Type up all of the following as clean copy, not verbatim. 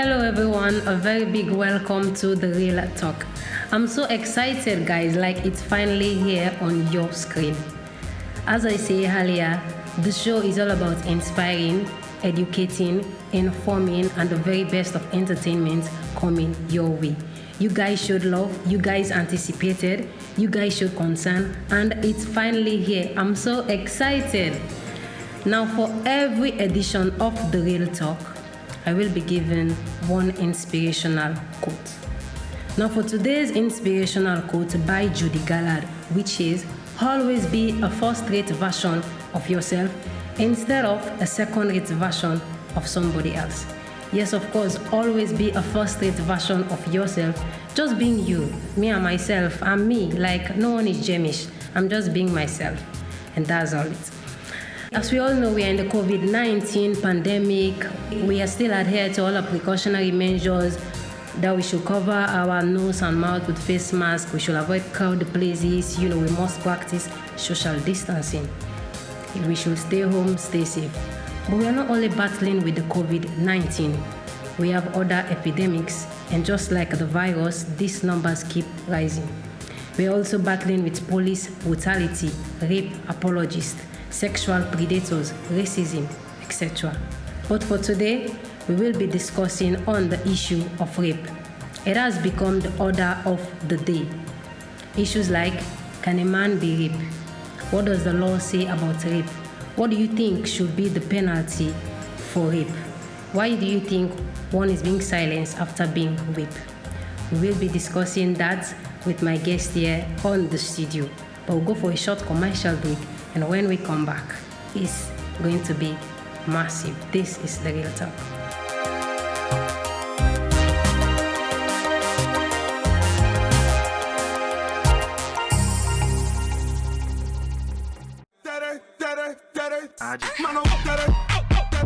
Hello everyone, a very big welcome to The Real Talk. I'm so excited guys, like it's finally here on your screen. As I say earlier, the show is all about inspiring, educating, informing, and the very best of entertainment coming your way. You guys showed love, you guys anticipated, you guys showed concern, and it's finally here. I'm so excited. Now for every edition of The Real Talk, I will be given one inspirational quote. Now for today's inspirational quote by Judy Gallard, which is, always be a first-rate version of yourself instead of a second-rate version of somebody else. Yes, of course, always be a first-rate version of yourself, just being you, me and myself, I'm me, like no one is Jemish, I'm just being myself, and that's all it. As we all know, we are in the COVID-19 pandemic. We are still adhere to all our precautionary measures that we should cover our nose and mouth with face masks. We should avoid crowded places. We must practice social distancing. We should stay home, stay safe. But we are not only battling with the COVID-19. We have other epidemics, and just like the virus, these numbers keep rising. We are also battling with police brutality, rape apologists, sexual predators, racism, etc. But for today, we will be discussing on the issue of rape. It has become the order of the day. Issues like, can a man be raped? What does the law say about rape? What do you think should be the penalty for rape? Why do you think one is being silenced after being raped? We will be discussing that with my guest here on the studio. But we'll go for a short commercial break, and when we come back, it's going to be massive. This is The Real Talk.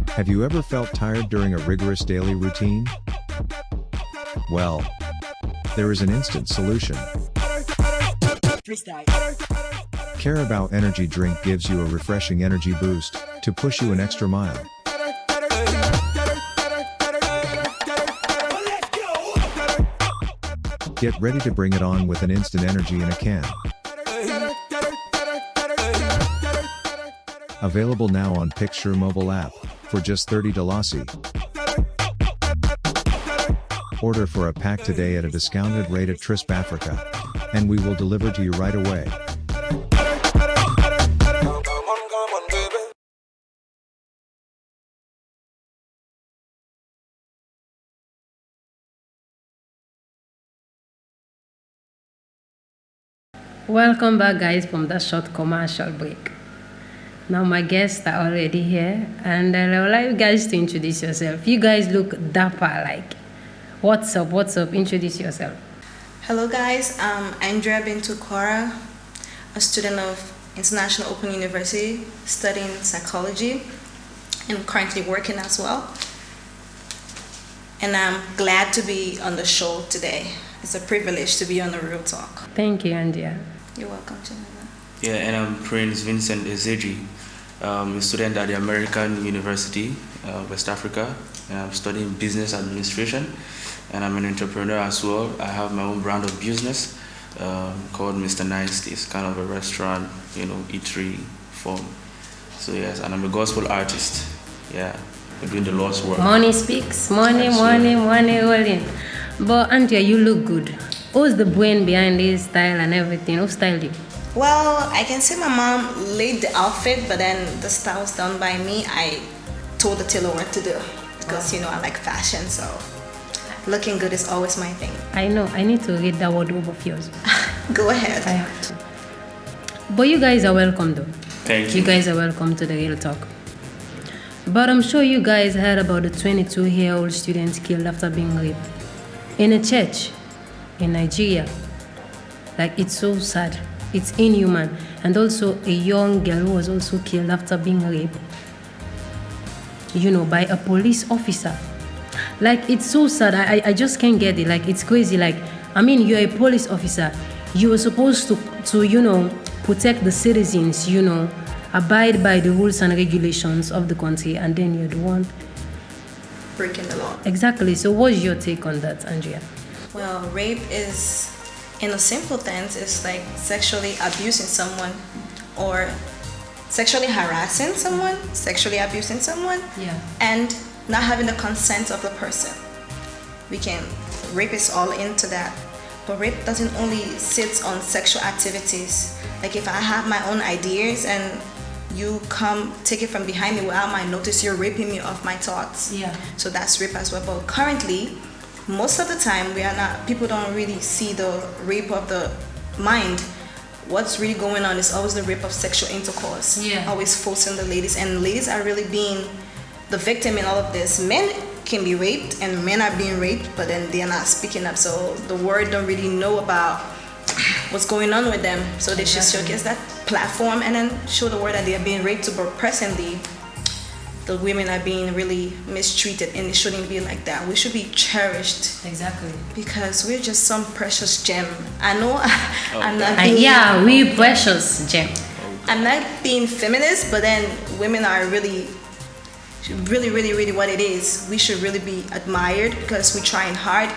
Have you ever felt tired during a rigorous daily routine? Well, there is an instant solution. Carabao Energy Drink gives you a refreshing energy boost to push you an extra mile. Get ready to bring it on with an instant energy in a can. Available now on PixShure mobile app for just $30. Order for a pack today at a discounted rate at Trisp Africa, and we will deliver to you right away. Welcome back guys from that short commercial break. Now my guests are already here, and I would like you guys to introduce yourself. You guys look dapper, like, what's up, introduce yourself. Hello guys, I'm Andrea Prince, a student of International Open University, studying psychology, and currently working as well. And I'm glad to be on the show today. It's a privilege to be on The Real Talk. Thank you, Andrea. You're welcome, Jennifer. Yeah, and I'm Prince Vincent Ezeji, a student at the American University, West Africa, and I'm studying business administration, and I'm an entrepreneur as well. I have my own brand of business called Mr. Nice. It's kind of a restaurant, eatery form. So yes, and I'm a gospel artist. Yeah, we're doing the Lord's work. Money speaks, money rolling. But Andrea, you look good. Who's the brain behind this style and everything? Who styled you? Well, I can say my mom laid the outfit, but then the style was done by me. I told the tailor what to do because, I like fashion, so looking good is always my thing. I know. I need to read that wardrobe of yours. Go ahead. I have to. But you guys are welcome, though. Thank you. You guys are welcome to The Real Talk. But I'm sure you guys heard about the 22-year-old student killed after being raped in a church in Nigeria. Like, it's so sad. It's inhuman. And also a young girl who was also killed after being raped, by a police officer. Like, it's so sad. I just can't get it. Like, it's crazy. Like, you're a police officer. You were supposed to protect the citizens, abide by the rules and regulations of the country, and then you're the one breaking the law. Exactly. So what's your take on that, Andrea? Well, rape is, in a simple sense, is like sexually abusing someone or sexually harassing someone, sexually abusing someone, and not having the consent of the person. Rape is all into that. But rape doesn't only sit on sexual activities. Like if I have my own ideas and you come take it from behind me without my notice, you're raping me of my thoughts. So that's rape as well. But currently, most of the time, people don't really see the rape of the mind. What's really going on is always the rape of sexual intercourse. Always forcing the ladies. And ladies are really being the victim in all of this. Men can be raped and men are being raped, but then they're not speaking up. So the world don't really know about what's going on with them. So they should showcase that platform and then show the world that they are being raped. But presently, the women are being really mistreated, and it shouldn't be like that. We should be cherished. Exactly. Because we're just some precious gem. I know I'm not we precious gem. I'm not being feminist, but then women are really what it is. We should really be admired because we're trying hard.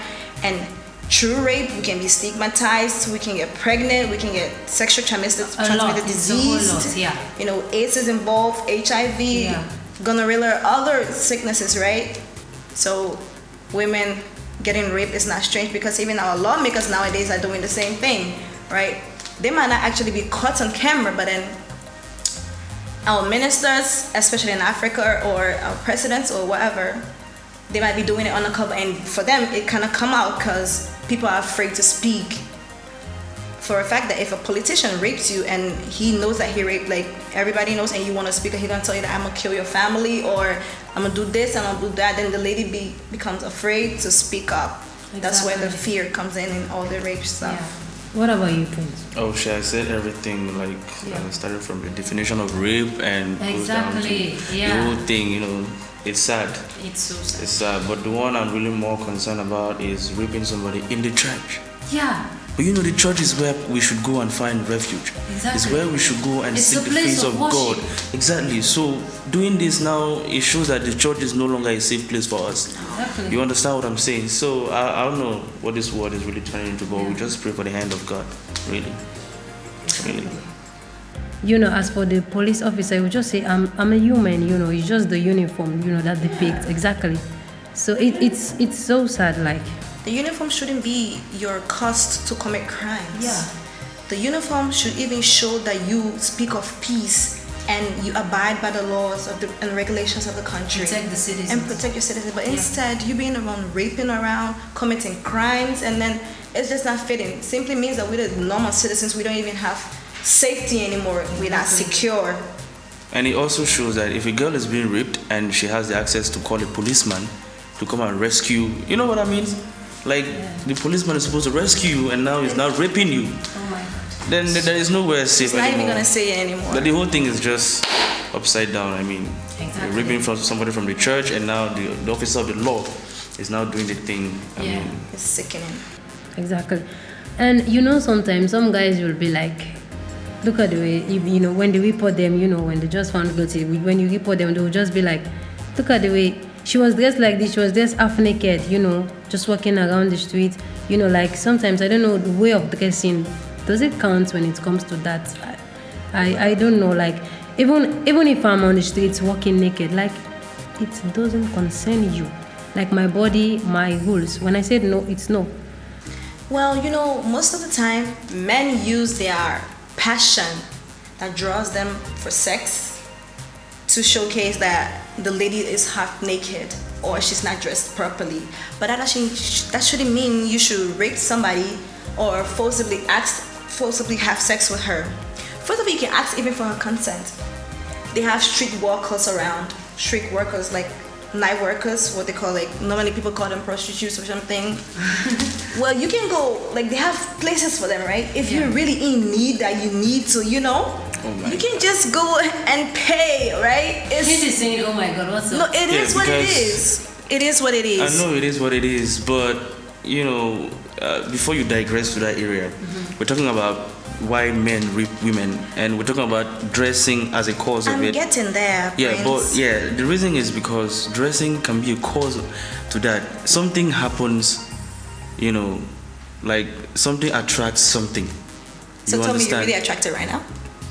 And through rape, we can be stigmatized, we can get pregnant, we can get sexual transmitted disease. You know, AIDS is involved, HIV, gonorrhea, other sicknesses, right? So women getting raped is not strange because even our lawmakers nowadays are doing the same thing, right? They might not actually be caught on camera, but then our ministers, especially in Africa, or our presidents or whatever, they might be doing it undercover, and for them it kind of come out because people are afraid to speak. For a fact that if a politician rapes you and he knows that he raped, like everybody knows, and you want to speak, he's gonna tell you that I'm gonna kill your family or I'm gonna do this and I'm gonna do that, then the lady becomes afraid to speak up. That's where the fear comes in all the rape stuff. What about you, Prince? Oh, I said everything, started from the definition of rape and goes down to the whole thing, you know. It's sad. It's so sad. It's sad, but the one I'm really more concerned about is raping somebody in the church. But you know, the church is where we should go and find refuge. It's where we should go and seek the face of God. Exactly. So doing this now, it shows that the church is no longer a safe place for us. You understand what I'm saying? So I don't know what this world is really turning into, but we just pray for the hand of God. Really. You know, as for the police officer, I would just say, I'm a human, you know, it's just the uniform, you know, that depicts. Exactly. So it's so sad, like. The uniform shouldn't be your cost to commit crimes. The uniform should even show that you speak of peace and you abide by the laws and regulations of the country. Protect the citizens. And protect your citizens. But instead, you being around, raping around, committing crimes, and then it's just not fitting. It simply means that we're the normal citizens, we don't even have safety anymore. We're not secure. And it also shows that if a girl is being raped and she has the access to call a policeman to come and rescue, you know what I mean? Like, the policeman is supposed to rescue you and now he's now raping you. Oh my God. Then there is nowhere safe anymore. He's not even going to say it anymore. But the whole thing is just upside down. I mean, raping from somebody from the church, and now the officer of the law is now doing the thing. I mean, it's sickening. Exactly. And you know, sometimes some guys will be like, look at the way, you know, when they report them, you know, when they just found guilty, when you report them, they will just be like, look at the way she was dressed like this, she was dressed half naked, you know, just walking around the street, you know, like sometimes, I don't know, the way of dressing, does it count when it comes to that? I don't know, like, even if I'm on the streets walking naked, like, it doesn't concern you. Like, my body, my rules. When I said no, it's no. Well, you know, most of the time, men use their passion that draws them for sex to showcase that the lady is half naked or she's not dressed properly. But that shouldn't mean you should rape somebody or forcibly have sex with her. First of all, you can ask even for her consent. They have street workers around, street workers like night workers, what they call, like, normally people call them prostitutes or something. Well, you can go, like, they have places for them, right? If you're really in need that you need to, you know, you can just go and pay, right? This is saying, oh my God, what's up? No, it is what it is. It is what it is. I know it is what it is, but, you know, before you digress to that area, we're talking about why men rape women, and we're talking about dressing as a cause of it. I'm getting there. Yeah, Prince. but yeah, the reason is because dressing can be a cause to that. Something happens, you know, like something attracts something. So you tell understand? me, you're really attracted right now?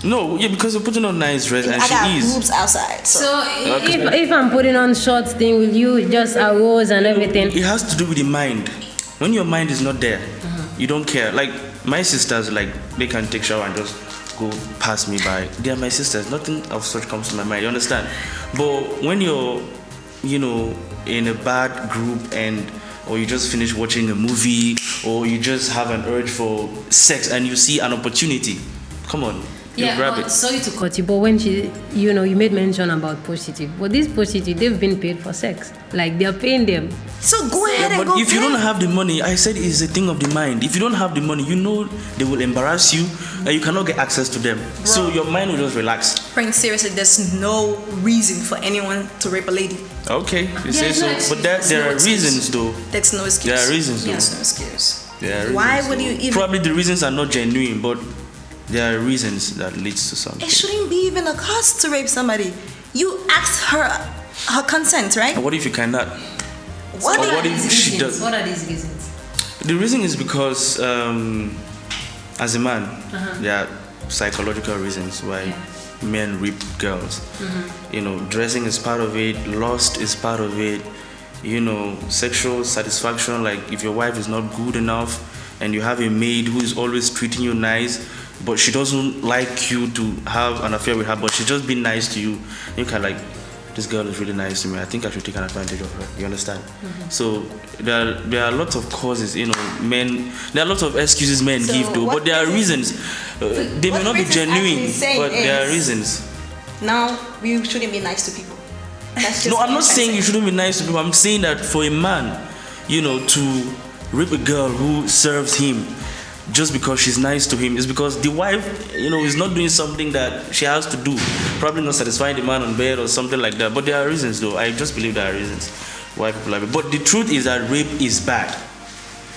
No, yeah, because you're putting on nice dress, and I got she is. boobs outside. So if I'm putting on shorts thing, will you just arose and everything? It has to do with the mind. When your mind is not there, you don't care. Like my sisters, like they can take shower and just go pass me by. They are my sisters. Nothing of such comes to my mind. You understand? But when you're, you know, in a bad group or you just finish watching a movie, or you just have an urge for sex and you see an opportunity, come on, you grab it. Sorry to cut you, but when you made mention about prostitute. But these prostitutes, they've been paid for sex. Like they're paying them. So go ahead and But go if you pay. don't have the money, I said it's a thing of the mind. If you don't have the money, you know they will embarrass you and you cannot get access to them. So your mind will just relax. Prince, seriously, there's no reason for anyone to rape a lady. Okay, you say it's so. no excuse. But there are reasons though. There's no excuse. There are reasons though. There's no excuse. There are Why reasons, would though. you even? Probably the reasons are not genuine, but there are reasons that leads to something. It shouldn't be even a cost to rape somebody. You asked her consent, right? And what if you cannot? What? Or What are what if these she reasons? does? What are these reasons? The reason is because as a man, there are psychological reasons why men rape girls. You know, dressing is part of it, lust is part of it, you know, sexual satisfaction, like if your wife is not good enough and you have a maid who is always treating you nice, but she doesn't like you to have an affair with her, but she's just being nice to you, you can like, this girl is really nice to me, I think I should take an advantage of her. You understand? So there are lots of causes, you know, there are lots of excuses men So give though, what but there are Prince reasons. They may what not be Prince is genuine, actually saying but there are is- reasons. Now we shouldn't be nice to people. That's just No, I'm what not saying you shouldn't be nice to people. I'm saying that for a man, you know, to rape a girl who serves him just because she's nice to him is because the wife, you know, is not doing something that she has to do. Probably not satisfying the man on bed or something like that. But there are reasons though. I just believe there are reasons why people like it. But the truth is that rape is bad.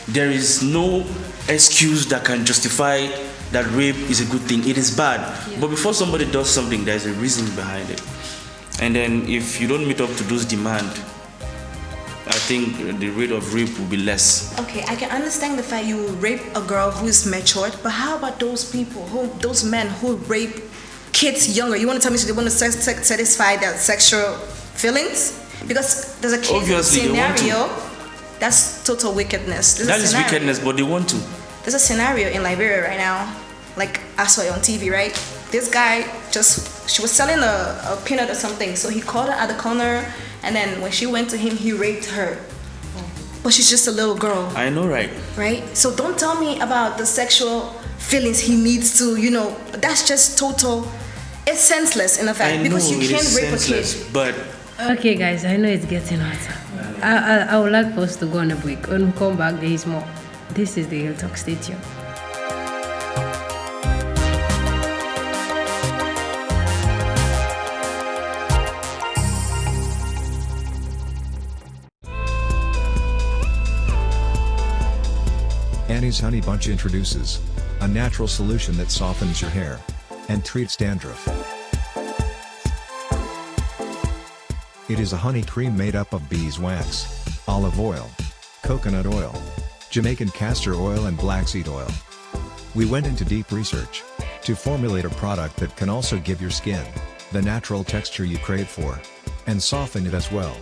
There is no excuse that can justify that rape is a good thing. It is bad. But before somebody does something, there's a reason behind it. And then if you don't meet up to those demands, I think the rate of rape will be less. Okay, I can understand the fact you rape a girl who is matured, but how about those those men who rape kids younger? You want to tell me they want to satisfy their sexual feelings? Because there's a case Obviously, they want to. scenario. That's total wickedness. That is wickedness, but they want to. There's a scenario in Liberia right now, like I saw it on TV, right? This guy she was selling a peanut or something, so he called her at the corner, and then when she went to him, he raped her. But she's just a little girl, I know, right? right? So don't tell me about the sexual feelings he needs to, you know, that's just total, it's senseless in effect, I know because you it can't is rape senseless, a kid. but Okay, guys, I know it's getting hotter. I would like for us to go on a break. When we come back, there is more. This is the Real Talk. Stay tuned. Annie's Honey Bunch introduces a natural solution that softens your hair and treats dandruff. It is a honey cream made up of beeswax, olive oil, coconut oil, Jamaican castor oil and black seed oil. We went into deep research to formulate a product that can also give your skin the natural texture you crave for and soften it as well.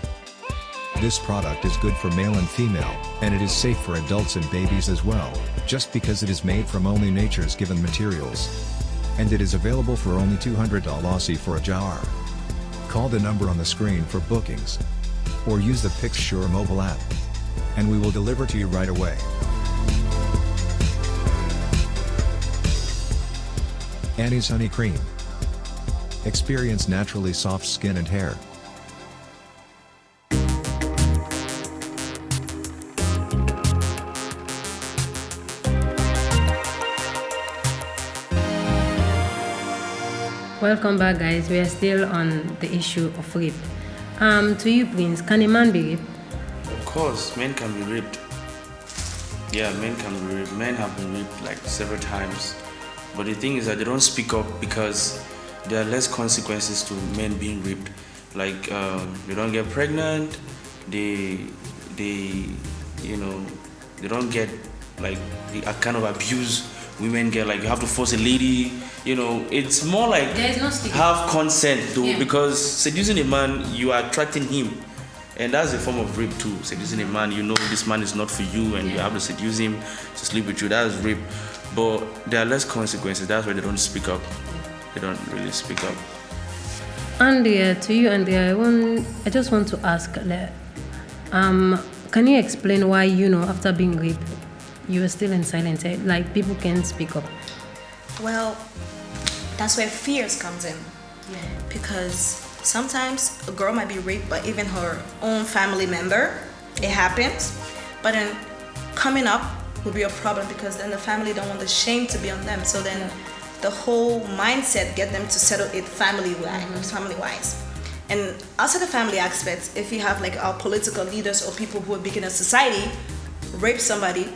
This product is good for male and female, and it is safe for adults and babies as well, just because it is made from only nature's given materials. And it is available for only $200 Aussie for a jar. Call the number on the screen for bookings, or use the PixShure mobile app, and we will deliver to you right away. Annie's Honey Cream. Experience naturally soft skin and hair. Welcome back, guys. We are still on the issue of rape. To you, Prince, can a man be raped? of course, men can be raped. Yeah, men can be raped. Men have been raped like several times. But the thing is that they don't speak up because there are less consequences to men being raped. Like they don't get pregnant, they they don't get like the kind of abuse women get. Like you have to force a lady. It's more like There is no stigma. have consent though, Yeah. because seducing a man, you are attracting him. And that's a form of rape too. Seducing a man, this man is not for you, and you have to seduce him to sleep with you. That is rape. But there are less consequences. That's why they don't speak up. They don't really speak up. Andrea, to you, Andrea, I just want to ask, can you explain why, after being raped, you were still in silence? Like, people can't speak up. Well, that's where fears comes in. Because sometimes a girl might be raped by even her own family member. It happens. But then coming up will be a problem, because then the family don't want the shame to be on them. So then the whole mindset get them to settle it family-wise. And outside the family aspects, if you have like our political leaders or people who are big in a society rape somebody,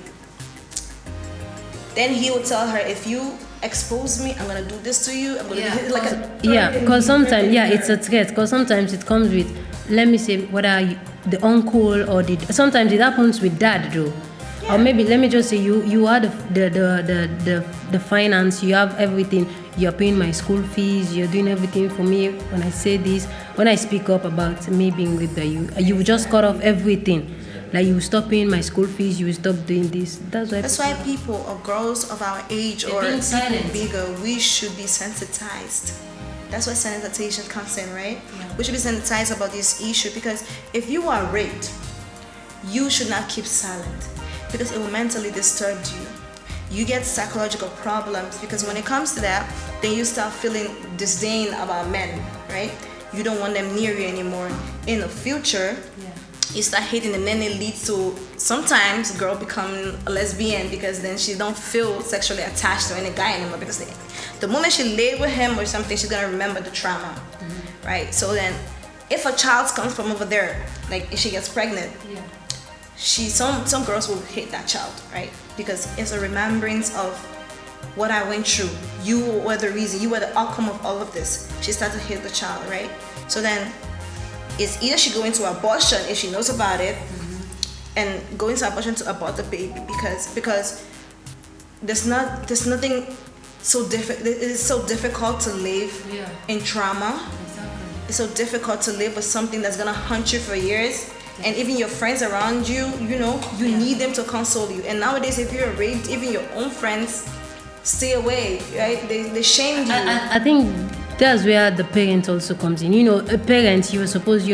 then he would tell her, if you expose me, I'm gonna do this to you. I'm gonna do this. Because sometimes, it's a threat. Because sometimes it comes with, let me say, whether the uncle or sometimes it happens with dad, though. Or maybe let me just say you are the finance, you have everything, you're paying my school fees, you're doing everything for me. When I say this, when I speak up about me being with you just cut off everything. Like, you stop paying my school fees, you stop doing this. That's why people or girls of our age or people bigger, we should be sensitized. That's why sensitization comes in, right? Yeah. We should be sensitized about this issue, because if you are raped, you should not keep silent, because it will mentally disturb you. You get psychological problems, because when it comes to that, then you start feeling disdain about men, right? You don't want them near you anymore. In the future, you start hating them, then it leads to sometimes girl becoming a lesbian, because then she don't feel sexually attached to any guy anymore, because the moment she laid with him or something, she's gonna remember the trauma, right? So then if a child comes from over there, like if she gets pregnant, some girls will hate that child, right? Because it's a remembrance of what I went through. You were the reason, you were the outcome of all of this. She started to hate the child, right? So then it's either she go into abortion if she knows about it, and go into abortion to abort the baby, because there's nothing so difficult. It is so difficult to live in trauma. Exactly. It's so difficult to live with something that's gonna haunt you for years. And even your friends around you, you need them to console you. And nowadays, if you're raped, even your own friends stay away, right? They shame you. I think that's where the parent also comes in. A parent, you're supposed,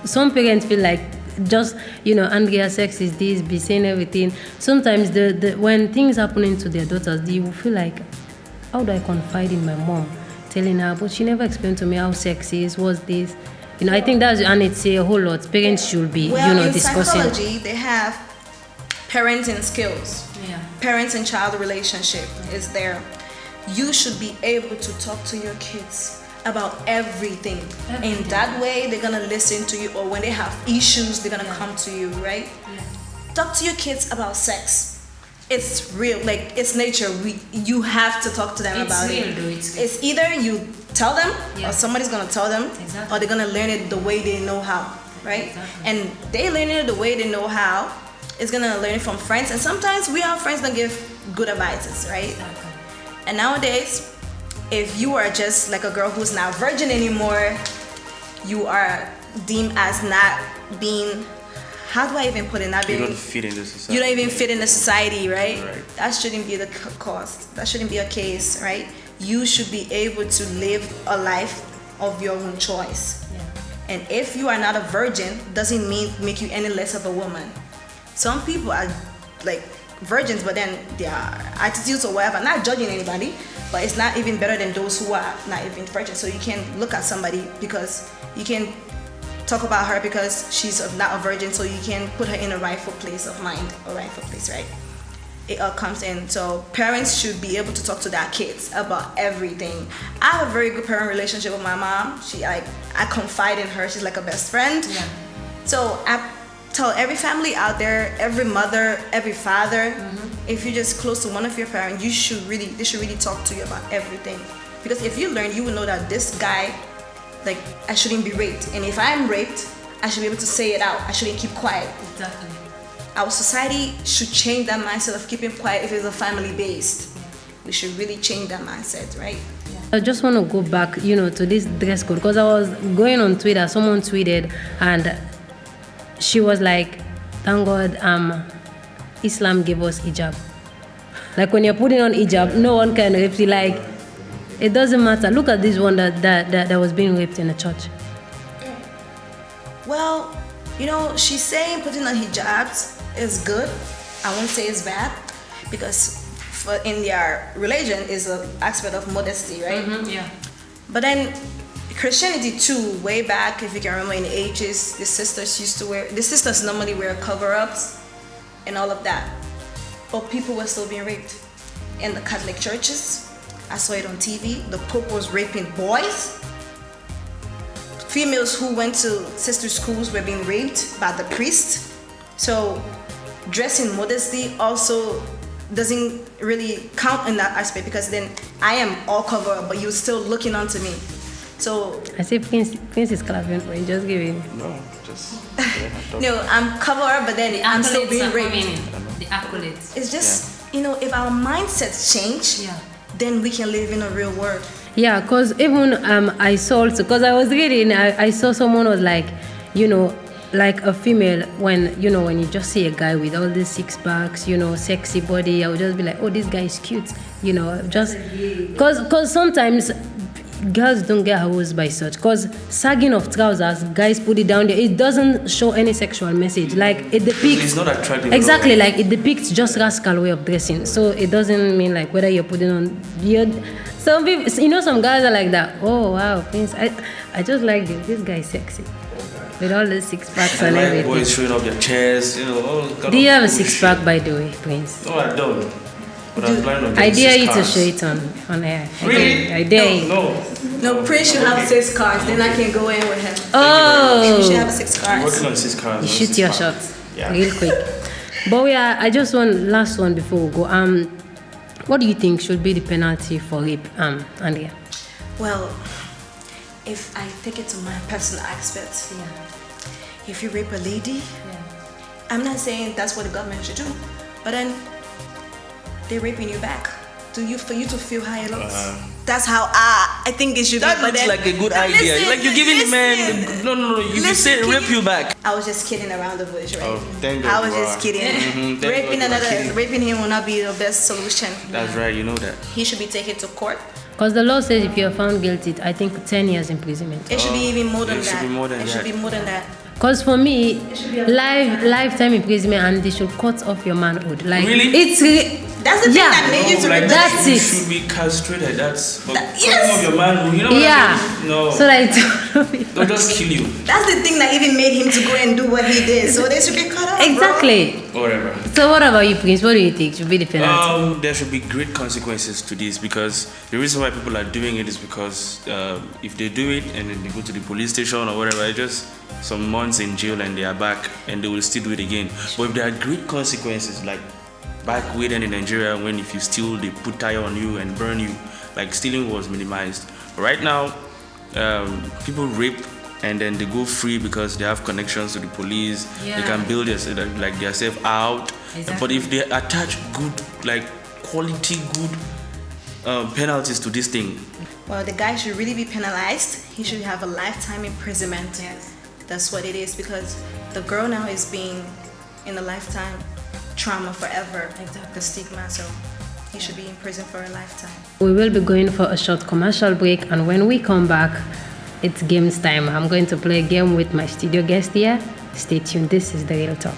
some parents feel like just, Andrea, sex is this, be saying everything. Sometimes when things happening to their daughters, they will feel like, how do I confide in my mom? Telling her, but she never explained to me how sex is, what's this? I think and it's a whole lot. Parents should be, in discussing. Psychology, they have parenting skills. Parents and child relationship is there. You should be able to talk to your kids about everything. And that way, they're gonna listen to you, or when they have issues, they're gonna come to you, right? Talk to your kids about sex. It's real, like it's nature. You have to talk to them about it. It's either you tell them, or somebody's gonna tell them, or they're gonna learn it the way they know how, right? And they learn it the way they know how. It's gonna learn it from friends, and sometimes we have friends that give good advices, right? And nowadays, if you are just like a girl who's not virgin anymore, you are deemed as not being, how do I even put it? You don't fit in the society. You don't even fit in the society, right? That shouldn't be the cost. That shouldn't be a case, right? You should be able to live a life of your own choice. And if you are not a virgin, doesn't make you any less of a woman. Some people are like virgins, but then their attitudes or whatever, not judging anybody, but it's not even better than those who are not even virgin. So you can't look at somebody, because you can talk about her because she's not a virgin, so you can put her in a rightful place of mind, a rightful place, right? It all comes in. So parents should be able to talk to their kids about everything. I have a very good parent relationship with my mom. I confide in her. She's like a best friend. So tell every family out there, every mother, every father, if you're just close to one of your parents, they should really talk to you about everything. Because if you learn, you will know that this guy, like, I shouldn't be raped. And if I'm raped, I should be able to say it out. I shouldn't keep quiet. Exactly. Our society should change that mindset of keeping quiet if it's a family based. We should really change that mindset, right? I just want to go back, to this dress code, because I was going on Twitter, someone tweeted, and she was like, thank God Islam gave us hijab. Like, when you're putting on hijab, no one can rape you. Like, it doesn't matter. Look at this one that was being raped in the church. Well, she's saying putting on hijabs is good. I won't say it's bad, because in their religion is an aspect of modesty, right? Yeah. But then Christianity too, way back, if you can remember in the ages, the sisters normally wear cover-ups and all of that. But people were still being raped. In the Catholic churches, I saw it on TV, the Pope was raping boys. Females who went to sister schools were being raped by the priest. So dressing modesty also doesn't really count in that aspect, because then I am all covered up, but you're still looking onto me. So I say Prince is clapping for you, just give it. No, just no, I'm covered up, but then I'm still being raped. The accolades. It's just if our mindsets change, then we can live in a real world. Yeah, because even I saw also, because I was reading, I saw someone was like, like a female, when you just see a guy with all these six packs, sexy body, I would just be like, oh, this guy is cute, just because sometimes girls don't get harassed by such, because sagging of trousers, guys put it down there, it doesn't show any sexual message, like it depicts, it's not attractive exactly, like it depicts just rascal way of dressing, so it doesn't mean like whether you're putting on some people, some guys are like that. Oh wow, Prince, I just like this guy is sexy with all the six packs and everything. Boys showing up their chest, Do you have a six pack, by the way, Prince? No, I don't. But I'm planning on I getting dare 6 you to cars. show it on air. Really? I dare you. No, Prince should have 6 cars, then I can go in with him. Oh, You should have 6 I'm cars. working on 6 cars. you not shoot 6 your cars. shots Yeah. real quick. But I just want last one before we go. What do you think should be the penalty for rape, Andrea? Well, if I take it to my personal aspect, if you rape a lady, I'm not saying that's what the government should do, but then they're raping you back. For you to feel how it looks. That's how I think it should That be. But looks then, like a good idea. listen, Like you're giving the listen. man. No. You Listen, say can rape you back. I was just kidding around the bush, right? Oh, thank I God was you just are. kidding. Thank God you are kidding. Raping him will not be the best solution. That's right, you know that. He should be taken to court. Because the law says if you're found guilty, I think 10 years imprisonment. It should be even more than it that. should be more than it should that. be more than that. Because for me, lifetime imprisonment, and they should cut off your manhood. Like, Really? it's That's the thing that made you to like rape that's you it. should be castrated. That's Yes. cutting off your man. You know what I mean? No. So like, They'll just kill you. That's the thing that even made him to go and do what he did. So they should be cut off. exactly. Whatever. So what about you, Prince? What do you think should be the penalty? There should be great consequences to this, because the reason why people are doing it is because if they do it and then they go to the police station or whatever, it's just some months in jail and they are back and they will still do it again. But if there are great consequences, like back way then in Nigeria, when if you steal, they put tire on you and burn you, like stealing was minimized. But right now, people rape and then they go free because they have connections to the police. Yeah. They can build themselves out. Exactly. But if they attach good, like quality, good penalties to this thing, Well, the guy should really be penalized. He should have a lifetime imprisonment. Yes. That's what it is, because the girl now is being in a lifetime trauma forever. Exactly. The stigma. So he should be in prison for a lifetime. We will be going for a short commercial break, and when we come back, it's games time. I'm going to play a game with my studio guest here. Stay tuned. This is The Real Talk.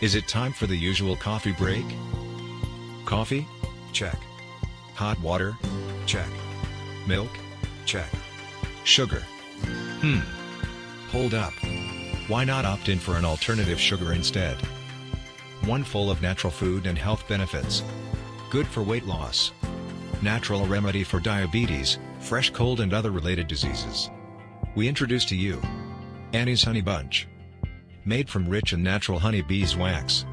Is it time for the usual coffee break? Coffee? Check. Hot water? Check. Milk? Check. Sugar? Hold up. Why not opt in for an alternative sugar instead? One full of natural food and health benefits. Good for weight loss. Natural remedy for diabetes, fresh cold and other related diseases. We introduce to you Annie's Honey Bunch. Made from rich and natural honey beeswax.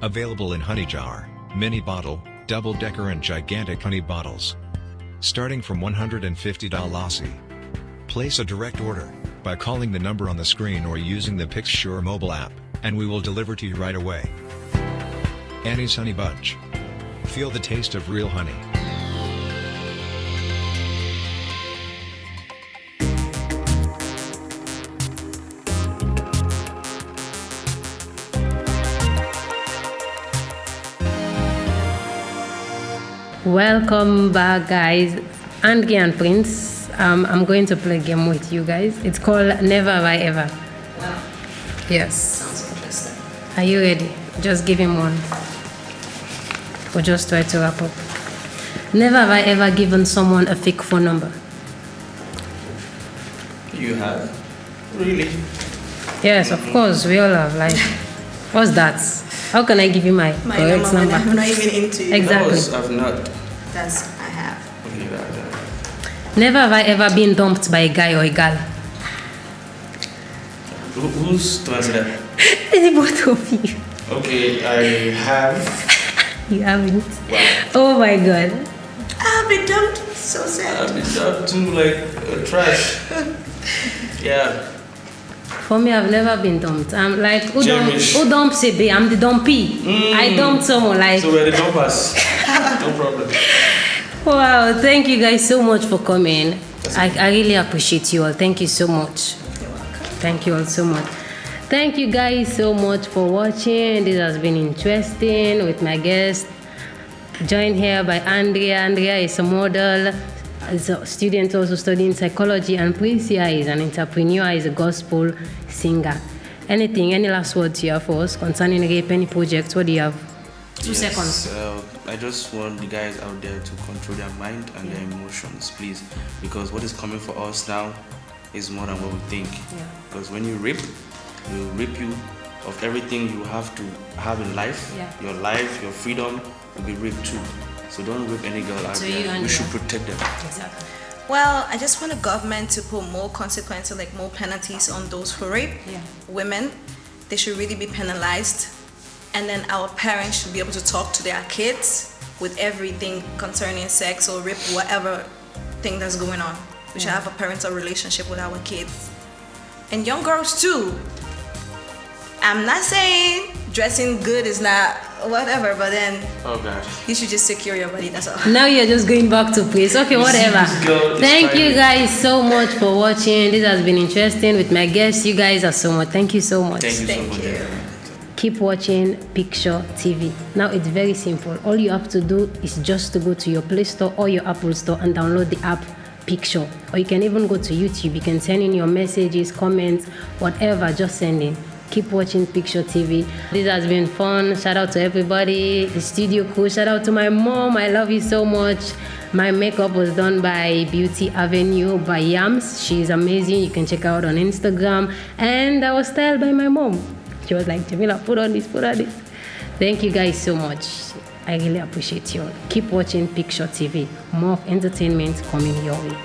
Available in honey jar, mini bottle, double-decker and gigantic honey bottles. Starting from $150. Place a direct order by calling the number on the screen or using the PixShure mobile app, and we will deliver to you right away. Annie's Honey Bunch. Feel the taste of real honey. Welcome back, guys. Andrea Prince. I'm going to play a game with you guys. It's called Never Have I Ever. Wow, Yes. sounds interesting. Are you ready? Just give him one. Or just try to wrap up. Never have I ever given someone a fake phone number. You have? Really? Yes, of course, we all have. Like, what's that? How can I give you my My correct number, number? I'm not even into it. Exactly. No, I've not. That's, I have. Okay, you have. Never have I ever been dumped by a guy or a girl. Who's to answer that? It's both of you. Okay, I have. You haven't. Wow. Oh my god. I've been dumped. So sad. I've been up to like trash. Yeah. For me, I've never been dumped. I'm like, Jemish. who dumps a babe? I'm the dumpy. I dumped someone like. So we're the dumpers. No problem. Wow, thank you guys so much for coming. I really appreciate you all. Thank you so much. You're welcome. Thank you all so much. Thank you guys so much for watching. This has been interesting with my guest. Joined here by Andrea. Andrea is a model, is a student also studying psychology, and Prince here is an entrepreneur, is a gospel singer. Any last words you have for us concerning rape, any projects? What do you have? 2 seconds. I just want the guys out there to control their mind and their emotions, please, because what is coming for us now is more than what we think. Yeah. Because when you rape, will rip you of everything you have to have in life. Yeah. Your life, your freedom will be ripped too. So don't rape any girl out So you, there. We Andrea. should protect them. Exactly. Well, I just want the government to put more consequences, like more penalties on those who rape Yeah. women. They should really be penalized. And then our parents should be able to talk to their kids with everything concerning sex or rape, whatever thing that's going on. We should have a parental relationship with our kids. And young girls too. I'm not saying dressing good is not whatever, but then Oh God. you should just secure your body, that's all. Now you're just going back to place. Okay, whatever. this girl is Thank you private. guys so much for watching. This has been interesting with my guests. You guys are so much. Thank you so much. Thank you Thank so much. you. Andrea. Keep watching PixShure TV. Now it's very simple. All you have to do is just to go to your Play Store or your Apple Store and download the app PixShure. Or you can even go to YouTube. You can send in your messages, comments, whatever. Just send in. Keep watching PixShure TV. This has been fun. Shout out to everybody, the studio crew. Shout out to my mom. I love you so much. My makeup was done by Beauty Avenue by Yams. She's amazing. You can check her out on Instagram. And I was styled by my mom. She was like, Jamila, put on this, put on this. Thank you guys so much. I really appreciate you all. Keep watching PixShure TV. More entertainment coming your way.